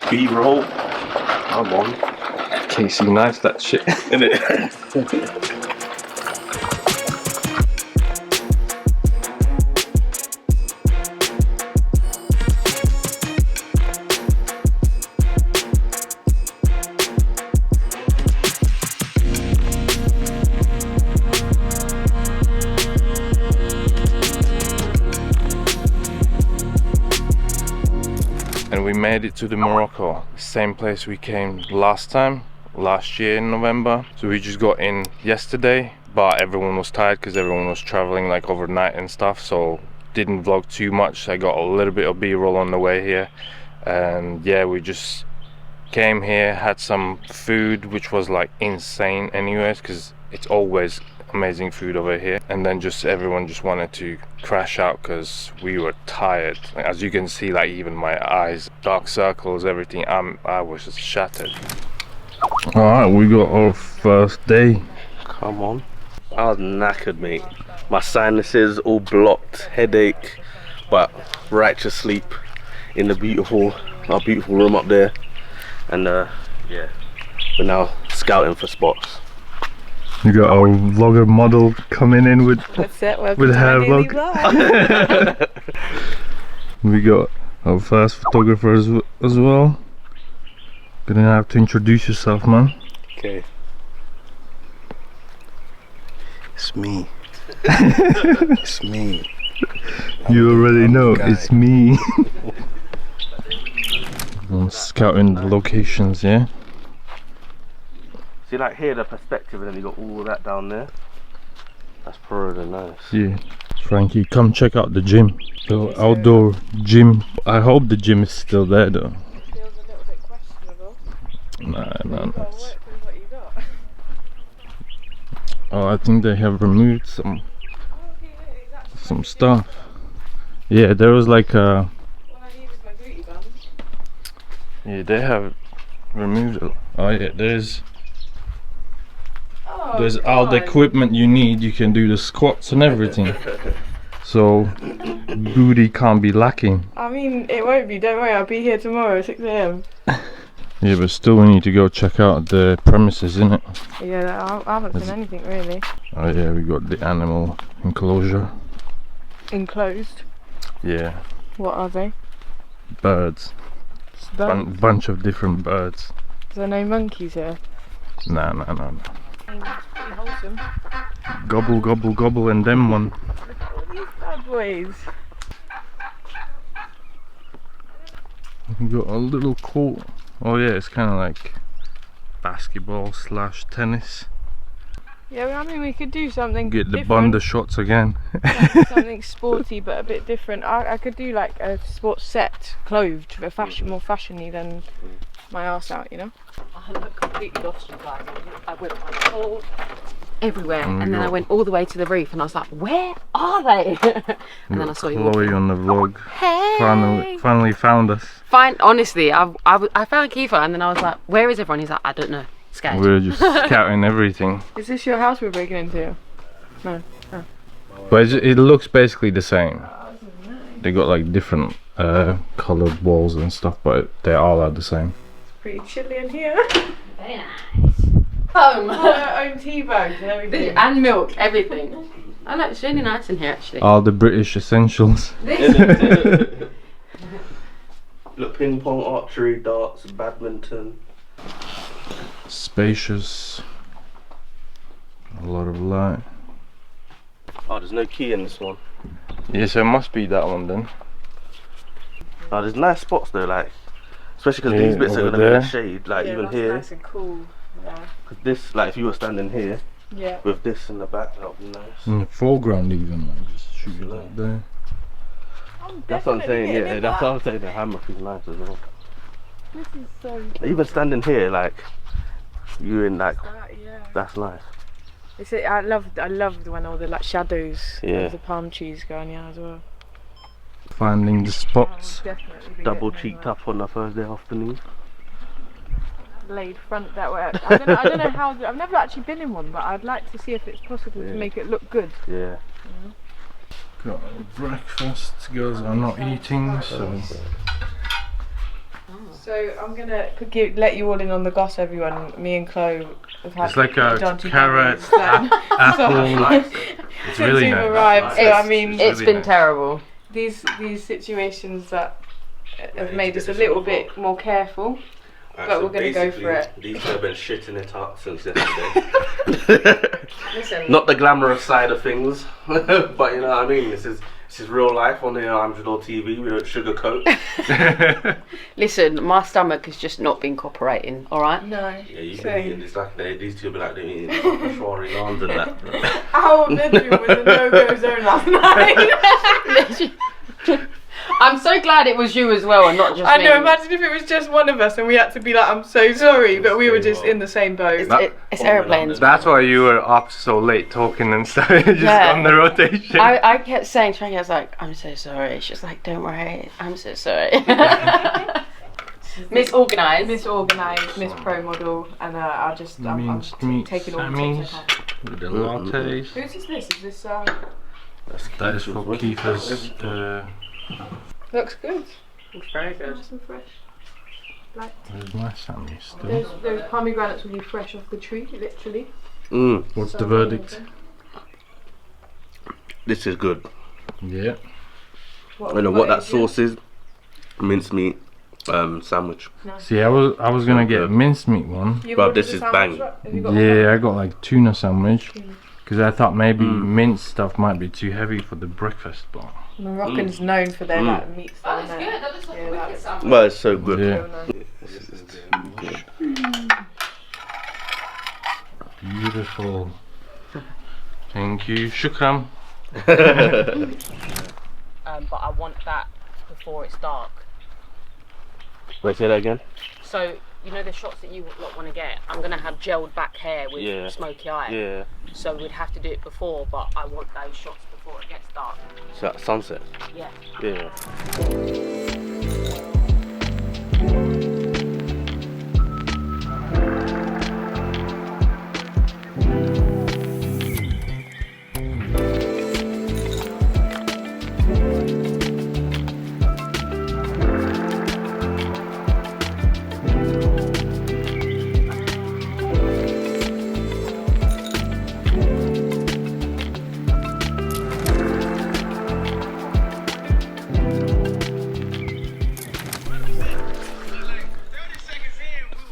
B-roll. Come on. Casey Knife, that shit. Innit? And we made it to the Morocco, same place we came last year in November. So we just got in yesterday, but everyone was tired because everyone was traveling like overnight and stuff, so didn't vlog too much. I got a little bit of b-roll on the way here, and yeah, we just came here, had some food which was like insane anyways, because it's always amazing food over here, and then just everyone just wanted to crash out because we were tired. Like, as you can see, like even my eyes, dark circles, everything, I was just shattered. All right, we got our first day. Come on. I was knackered, mate. My sinuses all blocked, headache, but righteous sleep in the our beautiful room up there. And yeah, we're now scouting for spots. You got our vlogger model coming in with hair vlog. We got our first photographer as well. Gonna have to introduce yourself, man. Okay. It's me. It's me. You already know, it's me. I'm scouting the locations, yeah? See, like here the perspective, and then you got all that down there. That's pretty nice. Yeah. Frankie, come check out the gym. The outdoor gym. I hope the gym is still there though. It feels a little bit questionable. Nah. What you got? Oh, I think they have removed some stuff. Yeah, there was like a... All I need is my booty band. Yeah, they have removed it. Oh yeah, there's all the equipment you need. You can do the squats and everything. So booty can't be lacking. I mean, it won't be, don't worry, I'll be here tomorrow at 6 AM. Yeah, but still we need to go check out the premises, innit? Yeah, I haven't done anything really. Oh yeah, we got the animal enclosure. Enclosed? Yeah. What are they? Birds. Bunch of different birds. Is there no monkeys here? Nah. Pretty wholesome. Gobble, gobble, gobble, and them one. Look at all these bad boys. We got a little court. Oh yeah, it's kind of like basketball / tennis. Yeah, well, I mean, we could do something Get the different. bunda shots again. Something sporty but a bit different. I could do like a sports set, clothed, but more fashiony than my arse out, you know? I look completely lost, you guys. I went my whole everywhere, and then I went all the way to the roof, and I was like, "Where are they?" And then I saw you. Chloe on the vlog. Hey! Finally found us. Fine, honestly, I found Kiefer, and then I was like, "Where is everyone?" He's like, "I don't know." Scared. We're just scouting everything. Is this your house we're breaking into? No. Oh. But it looks basically the same. They got like different coloured walls and stuff, but they all are the same. It's pretty chilly in here. Very nice. Home. Our own tea bags and everything. And milk, everything. I know, it's really nice in here actually. All the British essentials. Look, ping pong, archery, darts, badminton. Spacious. A lot of light. Oh, there's no key in this one. Yeah, so it must be that one then. Oh, there's nice spots though, like especially because these bits are gonna be in the shade, like yeah, even that's here. nice and cool. Yeah. Cause this, like if you were standing here, Yeah. with this in the back, that would be nice. In the foreground even, like just shoot it like there. That's what I'm saying. Yeah, that's what I'm saying. The hammock is nice as well. This is so. Even standing here, like you in like, Yeah. that's nice. I loved when all the like shadows of the palm trees going as well. Finding the spots. Definitely Double cheeked up on a Thursday afternoon. Laid front that way. I don't know how. I've never actually been in one, but I'd like to see if it's possible to make it look good. Yeah. Got breakfast. Girls are not eating, so So I'm gonna let you all in on the goss, everyone. Me and Chloe have had. It's like a Dodgy carrot, dinners. apple. It's really Since we've nice. arrived, so I mean, It's really been nice. terrible. these situations that have made us a little bit more careful. But we're gonna go for it. These have been shitting it up since yesterday. Listen. Not the glamorous side of things, but you know what I mean. This is real life on the 100 or TV. We don't sugarcoat. Listen, my stomach has just not been cooperating. All right. No. Yeah, you can Same. eat it's like these two be like doing shawry lawns and that. Our bedroom was a no-go zone last night. I'm so glad it was you as well and not just I me. know. Imagine if it was just one of us and we had to be like, "I'm so sorry," but we were just in the same boat. It's airplanes. That's why you were up so late talking and stuff. Just Yeah. on the rotation. I kept saying to her, I was like, "I'm so sorry." She's like, "Don't worry, I'm so sorry." Misorganised. Misorganised, Miss Pro Model, and I'm just taking all the tips I can. With the lattes. Whose is this? Is this That is for Kiefer's. looks good. It's very good. Nice and fresh. Like Where's my Sammy still? those pomegranates will be fresh off the tree, literally. What's So the verdict? This is good. Yeah. I know what that sauce is. Mincemeat sandwich. See, I was gonna get a mincemeat one. But this is bang. Yeah, I got like tuna sandwich because I thought maybe minced stuff might be too heavy for the breakfast, but Moroccan's known for their like meat style. That's good. That looks like a wicked sandwich. Well, it's so good. yeah. Beautiful. Thank you. Shukran. But I want that before it's dark. Wait, say that again? So, you know the shots that you lot want to get? I'm going to have gelled back hair with smoky eye. Yeah. So we'd have to do it before, but I want those shots before it gets dark. It's that sunset. Yeah. Yeah.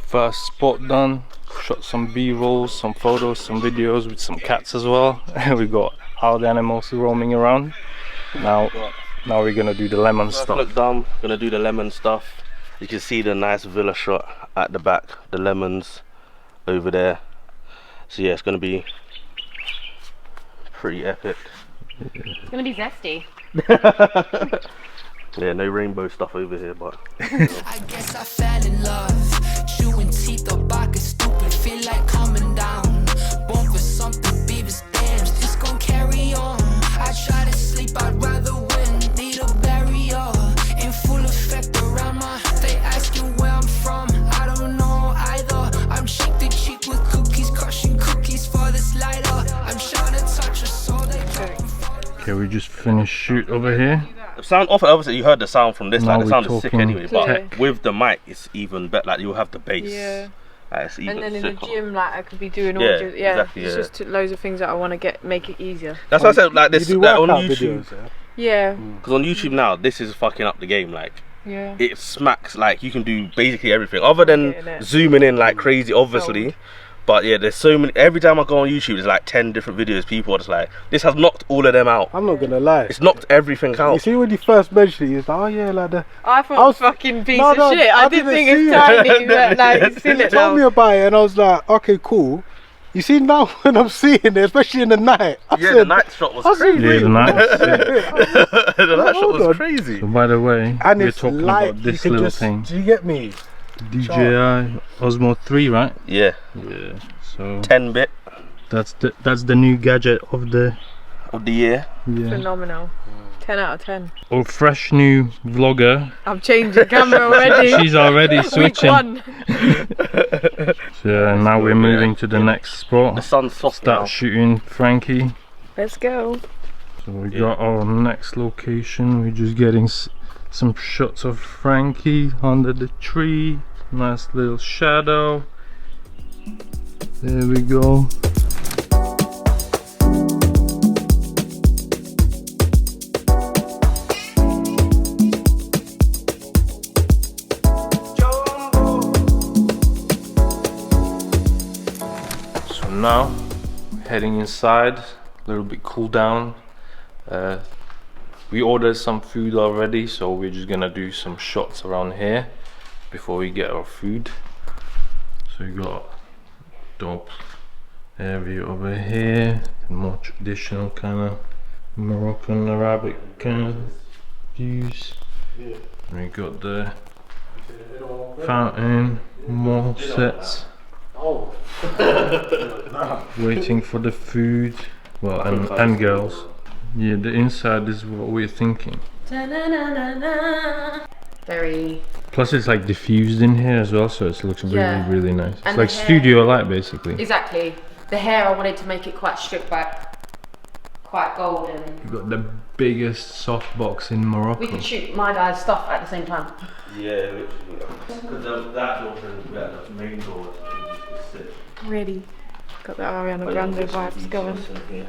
First spot done. Shot some B-rolls, some photos, some videos with some cats as well. We got wild animals roaming around. Now we're gonna do the lemon First stuff. look done. Gonna do the lemon stuff. You can see the nice villa shot at the back. The lemons over there. So yeah, it's gonna be pretty epic. It's going to be zesty. Yeah, no rainbow stuff over here, but I guess I fell in love. Chewing teeth or vodka, stupid, feel like coming down. Born for something, Beavis dams, just gon' carry on. I try to sleep, I'd rather win. Need a barrier in full effect around my. They asking where I'm from, I don't know either. I'm cheek to cheek with cookies, crushing cookies for this lighter. I'm trying to touch a soul, they Okay, we just finished shoot over here. the sound obviously you heard the sound from this, Now like the we're sound is sick talking anyway, but tech. with the mic it's even better, like you'll have the bass. Yeah. Like, it's even And then in the sicker. gym, like I could be doing Yeah, audio. Yeah, exactly, it's yeah. just loads of things that I want to make it easier. That's why I said like this You do like, on workout YouTube. videos, yeah? Yeah, Because on YouTube now, this is fucking up the game. Like yeah. it smacks. Like you can do basically everything, other than Getting it. zooming in like crazy, obviously. But yeah, there's so many. Every time I go on YouTube, there's like 10 different videos. People are just like, this has knocked all of them out. I'm not gonna lie. It's knocked everything You out. see when you first mentioned it, you was like, oh yeah, like the. I thought I was- fucking piece No, of no, shit. I I didn't didn't think see it's it. tiny, but like it's in You it told me now. about it, and I was like, okay, cool. You see now when I'm seeing it, especially in the night. I Yeah, said, the night shot was I said, crazy. Yeah, the night. The night shot Hold was on. crazy. So by the way, and we're it's talking light. about this you can little just, thing. do you get me? DJI Osmo 3, right? Yeah, Yeah. So 10-bit that's the new gadget of the of the year. Phenomenal. 10 out of 10. Our fresh new vlogger. I'm changing camera already. She's already Week switching. 1. So yeah, now we're moving to the next The spot. sun's soft now. Start shooting Frankie. Let's go. So we got our next location. We're just getting some shots of Frankie under the tree. Nice little shadow. There we go. So now heading inside, a little bit cool down. We ordered some food already, so we're just gonna do some shots around here before we get our food. So we got dope area over here, more traditional kind of Moroccan Arabic kind of views. And we got the fountain, more sets. Waiting for the food, well, and girls. Yeah, the inside is what we're thinking. Very. Plus it's like diffused in here as well, so it looks Yeah. really nice. It's And like the hair- studio light basically. Exactly. The hair, I wanted to make it quite stripped back, quite golden. We've got the biggest softbox in Morocco. We could shoot my guy's stuff at the same time. Yeah, literally. Because that door and that main door is sick. Really got that Ariana Grande vibes going. Yeah.